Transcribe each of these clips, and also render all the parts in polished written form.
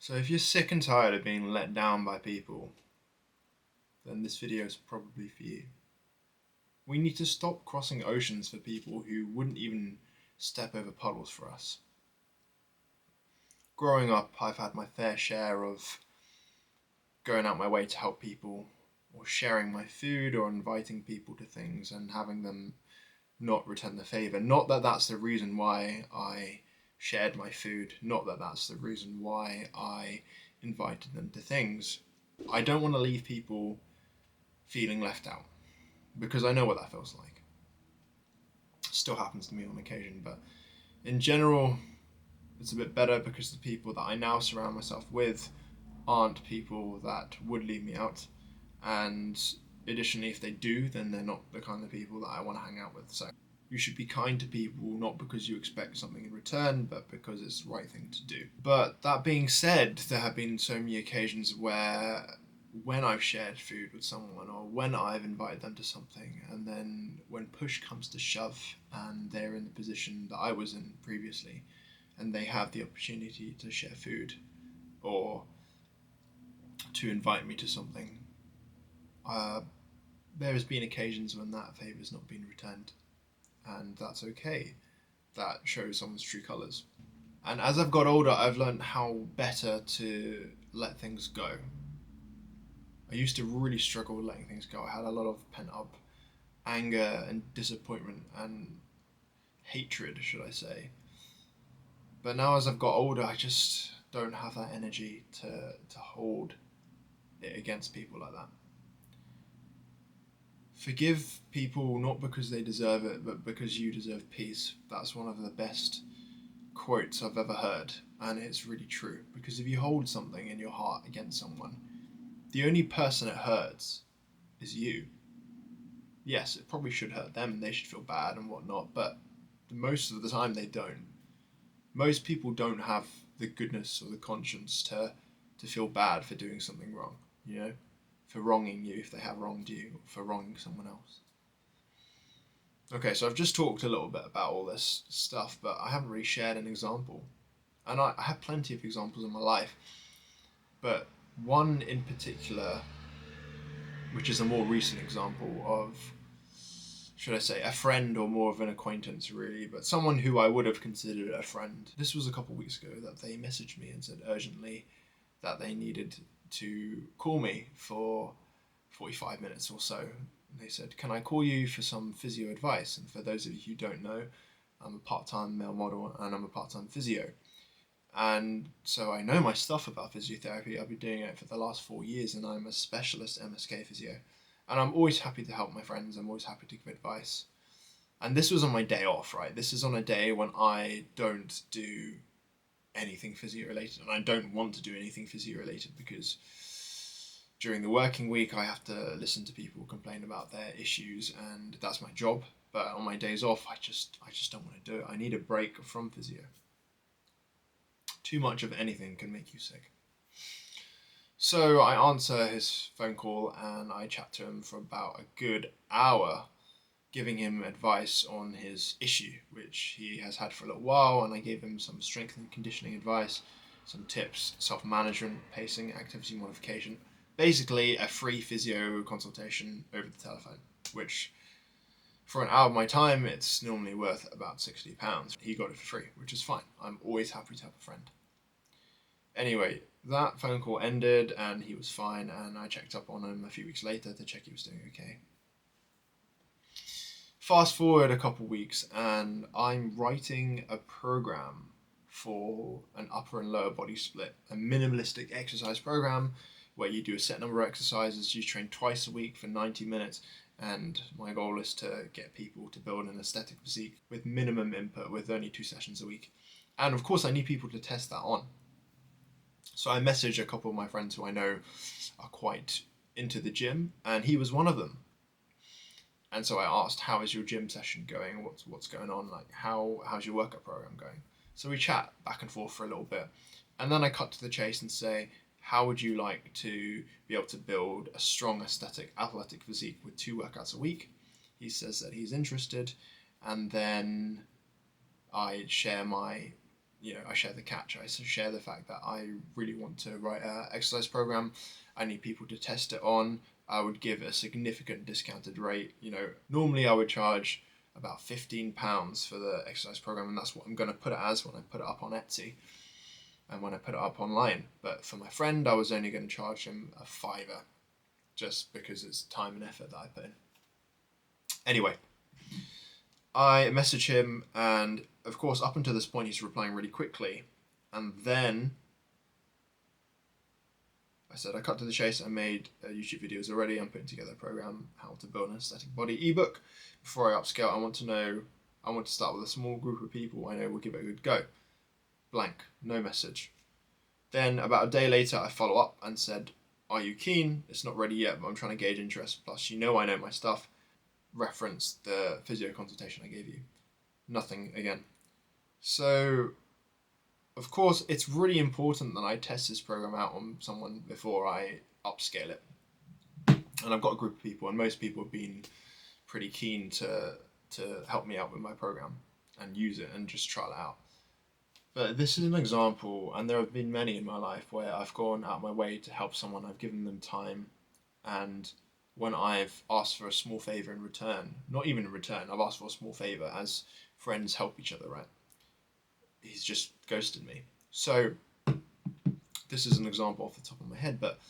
So if you're sick and tired of being let down by people, then this video is probably for you. We need to stop crossing oceans for people who wouldn't even step over puddles for us. Growing up, I've had my fair share of going out my way to help people, or sharing my food, or inviting people to things and having them not return the favour. Not that that's the reason why I shared my food, not that that's the reason why I invited them to things. I don't want to leave people feeling left out because I know what that feels like. Still happens to me on occasion, but in general, it's a bit better because the people that I now surround myself with aren't people that would leave me out, and additionally, if they do, then they're not the kind of people that I want to hang out with. So you should be kind to people not because you expect something in return, but because it's the right thing to do. But that being said, there have been so many occasions where when I've shared food with someone or when I've invited them to something, and then when push comes to shove and they're in the position that I was in previously and they have the opportunity to share food or to invite me to something, uh, there has been occasions when that favour's not been returned, and that's okay. That shows someone's true colours. And as I've got older, I've learned how better to let things go. I used to really struggle with letting things go. I had a lot of pent up anger and disappointment and hatred, should I say. But now, as I've got older, I just don't have that energy to hold it against people like that. Forgive people not because they deserve it, but because you deserve peace. That's one of the best quotes I've ever heard, and it's really true. Because if you hold something in your heart against someone, the only person it hurts is you. Yes, it probably should hurt them and they should feel bad and whatnot, but most of the time they don't. Most people don't have the goodness or the conscience to feel bad for doing something wrong, for wronging you if they have wronged you, or for wronging someone else. Okay, so I've just talked a little bit about all this stuff, but I haven't really shared an example. And I have plenty of examples in my life, but one in particular, which is a more recent example of, should I say, a friend or more of an acquaintance, really, but someone who I would have considered a friend. This was a couple of weeks ago that they messaged me and said urgently that they needed to call me for 45 minutes or so. They said, "Can I call you for some physio advice?" And for those of you who don't know, I'm a part-time male model and I'm a part-time physio. And so I know my stuff about physiotherapy. I've been doing it for the last 4 years and I'm a specialist MSK physio. And I'm always happy to help my friends. I'm always happy to give advice. And this was on my day off, right? This is on a day when I don't do anything physio related, and I don't want to do anything physio related because during the working week I have to listen to people complain about their issues, and that's my job. But on my days off, I just don't want to do it. I need a break from physio. Too much of anything can make you sick. So I answer his phone call and I chat to him for about a good hour, giving him advice on his issue, which he has had for a little while, and I gave him some strength and conditioning advice, some tips, self-management, pacing, activity modification. Basically, a free physio consultation over the telephone, which for an hour of my time, it's normally worth about £60. He got it for free, which is fine. I'm always happy to help a friend. Anyway, that phone call ended and he was fine, and I checked up on him a few weeks later to check he was doing okay. Fast forward a couple weeks and I'm writing a program for an upper and lower body split, a minimalistic exercise program where you do a set number of exercises, you train twice a week for 90 minutes, and my goal is to get people to build an aesthetic physique with minimum input with only 2 sessions a week. And of course I need people to test that on. So I messaged a couple of my friends who I know are quite into the gym, and he was one of them. And so I asked, "How is your gym session going? What's going on? Like, how's your workout program going?" So we chat back and forth for a little bit, and then I cut to the chase and say, "How would you like to be able to build a strong aesthetic athletic physique with 2 workouts a week?" He says that he's interested, and then I share my I share the catch. I share the fact that I really want to write an exercise program. I need people to test it on. I would give a significant discounted rate. Normally I would charge about £15 for the exercise program, and that's what I'm going to put it as when I put it up on Etsy and when I put it up online. But for my friend, I was only going to charge him a fiver, just because it's time and effort that I put in. Anyway, I message him, and of course, up until this point, he's replying really quickly. And then I said, I cut to the chase. I made YouTube videos already. I'm putting together a program, how to build an aesthetic body ebook. Before I upscale, I want to start with a small group of people I know will give it a good go. Blank, no message. Then about a day later, I follow up and said, are you keen? It's not ready yet, but I'm trying to gauge interest. Plus, I know my stuff. Reference the physio consultation I gave you. Nothing again. So, of course, it's really important that I test this program out on someone before I upscale it. And I've got a group of people, and most people have been pretty keen to help me out with my program and use it and just trial it out. But this is an example, and there have been many in my life where I've gone out of my way to help someone. I've given them time, and when I've asked for a small favour in return, not even in return, I've asked for a small favour, as friends help each other, right? He's just ghosted me. So this is an example off the top of my head, but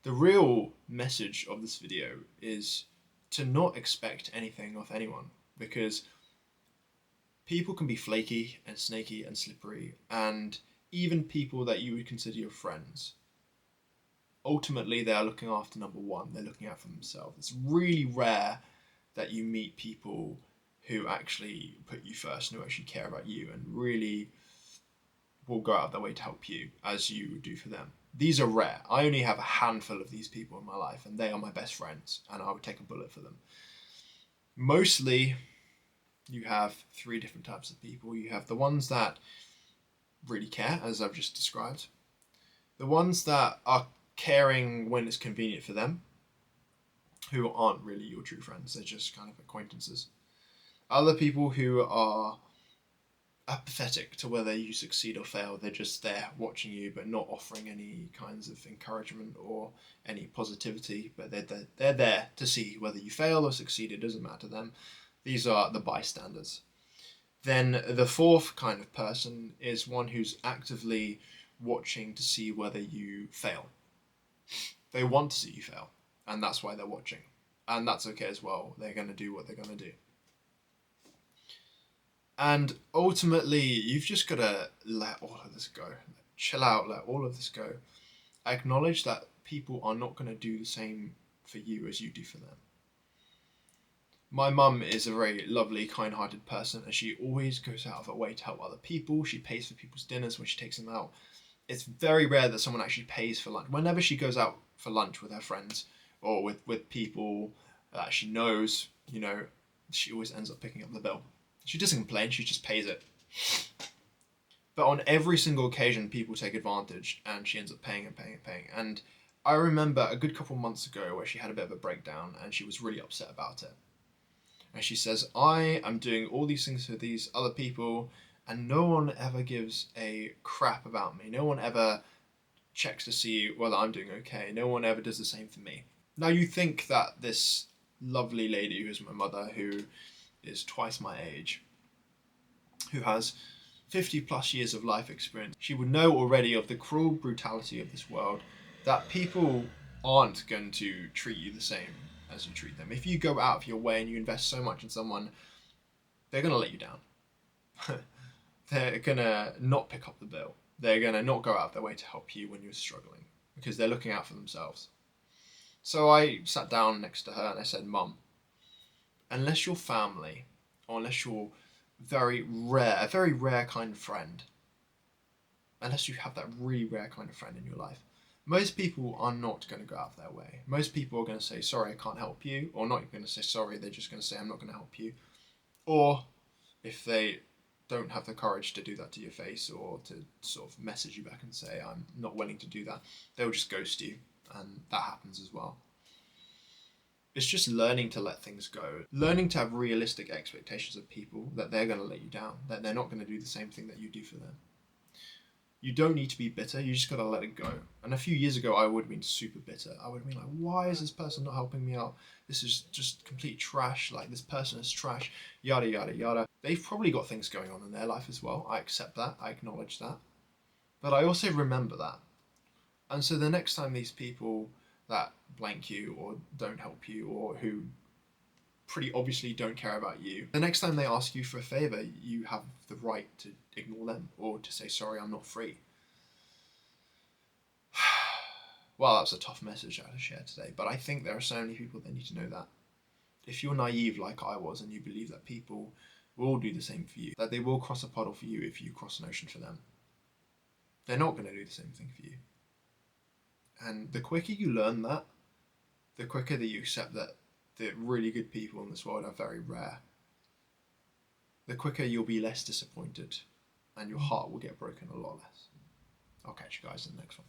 the real message of this video is to not expect anything of anyone, because people can be flaky and snaky and slippery, and even people that you would consider your friends, ultimately they are looking after number one. They're looking out for themselves. It's really rare that you meet people who actually put you first and who actually care about you and really will go out of their way to help you as you would do for them. These are rare. I only have a handful of these people in my life, and they are my best friends, and I would take a bullet for them. Mostly, you have three different types of people. You have the ones that really care, as I've just described. The ones that are caring when it's convenient for them, who aren't really your true friends. They're just kind of acquaintances. Other people who are apathetic to whether you succeed or fail. They're just there watching you, but not offering any kinds of encouragement or any positivity. But they're there to see whether you fail or succeed. It doesn't matter to them. These are the bystanders. Then the fourth kind of person is one who's actively watching to see whether you fail. They want to see you fail, and that's why they're watching. And that's okay as well. They're going to do what they're going to do. And ultimately, you've just got to let all of this go. Chill out, let all of this go. Acknowledge that people are not going to do the same for you as you do for them. My mum is a very lovely, kind-hearted person, and she always goes out of her way to help other people. She pays for people's dinners when she takes them out. It's very rare that someone actually pays for lunch. Whenever she goes out for lunch with her friends or with people that she knows, she always ends up picking up the bill. She doesn't complain, she just pays it. But on every single occasion, people take advantage, and she ends up paying and paying and paying. And I remember a good couple months ago where she had a bit of a breakdown, and she was really upset about it. And she says, I am doing all these things for these other people, and no one ever gives a crap about me. No one ever checks to see whether I'm doing okay. No one ever does the same for me. Now you think that this lovely lady, who's my mother, who is twice my age, who has 50 plus years of life experience, she would know already of the cruel brutality of this world, that people aren't going to treat you the same as you treat them. If you go out of your way and you invest so much in someone, they're going to let you down. They're going to not pick up the bill. They're going to not go out of their way to help you when you're struggling, because they're looking out for themselves. So I sat down next to her and I said, Mum, unless you're family, or unless you're a very rare kind of friend, unless you have that really rare kind of friend in your life, most people are not going to go out of their way. Most people are going to say, sorry, I can't help you, or not going to say sorry, they're just going to say, I'm not going to help you. Or if they don't have the courage to do that to your face, or to sort of message you back and say, I'm not willing to do that, they'll just ghost you, and that happens as well. It's just learning to let things go. Learning to have realistic expectations of people, that they're going to let you down, that they're not going to do the same thing that you do for them. You don't need to be bitter. You just gotta let it go. And a few years ago, I would have been super bitter. I would have been like, why is this person not helping me out? This is just complete trash. Like, this person is trash. Yada, yada, yada. They've probably got things going on in their life as well. I accept that. I acknowledge that. But I also remember that. And so the next time these people that blank you or don't help you or who pretty obviously don't care about you, the next time they ask you for a favor, you have the right to ignore them or to say, sorry, I'm not free. Well, that's a tough message I had to share today, but I think there are so many people that need to know that. If you're naive like I was and you believe that people will do the same for you, that they will cross a puddle for you if you cross an ocean for them, they're not going to do the same thing for you. And the quicker you learn that, the quicker that you accept that the really good people in this world are very rare, the quicker you'll be less disappointed and your heart will get broken a lot less. I'll catch you guys in the next one.